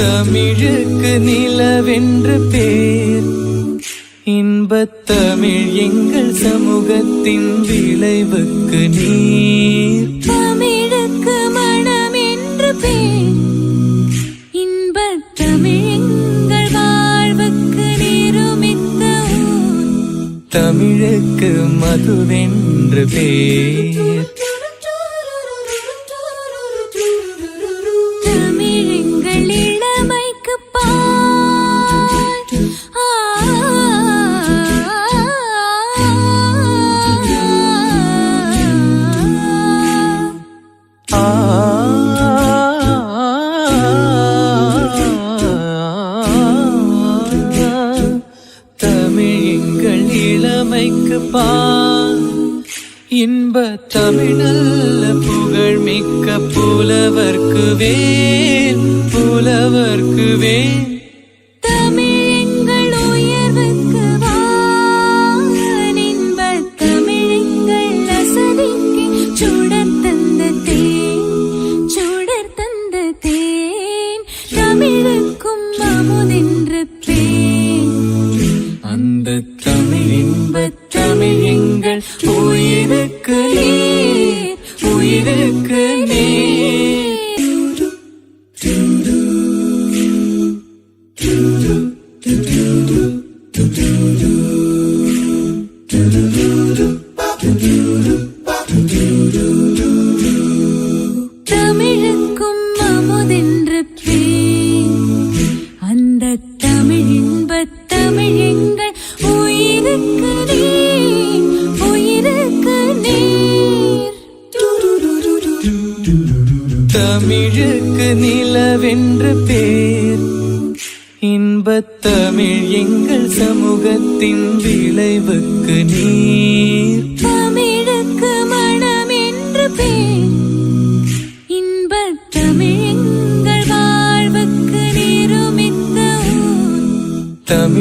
தமிழுக்கு நிலவென்று பேர், இன்பத் தமிழ் எங்கள் சமூகத்தின் விளைவுக்கு நீர். தமிழுக்கு மனம் என்று பேர், இன்பத் தமிழ் எங்கள் வாழ்வுக்கு நிருமித்த ஊர். தமிழுக்கு மதுவென்று பேர், தமிழெங்கள் இளமைக்கு பால். தமிழெங்கள் இளமைக்கு பால், இன்ப தமிழல்ல புகழ் மிக்க புலவர்க்கு வேல், புலவர்க்கு வேல். தமிழெங்கள் உயர்வுக்கு வான், இன்பத் தமிழெங்கள் அசதிக்கு சுடர் தந்த தேன், சுடர் தந்த தேன். தமிழுக்கும் அமுதென்று பேர், அந்த தமிழ் இன்பத் தமிழ் எங்கள் உயிருக்கு நீர், உயிருக்கு நீர். தமிழுக்கும் அமுதென்று பேர், அந்த தமிழ் இன்பத் தமிழ் எங்கள் உயிருக்கு நீர், உயிருக்கு நீர். தமிழுக்கு நிலவென்று பேர், இன்பத் தமிழ் எங்கள் சமூகத்தின் விளைவுக்கு நீர்.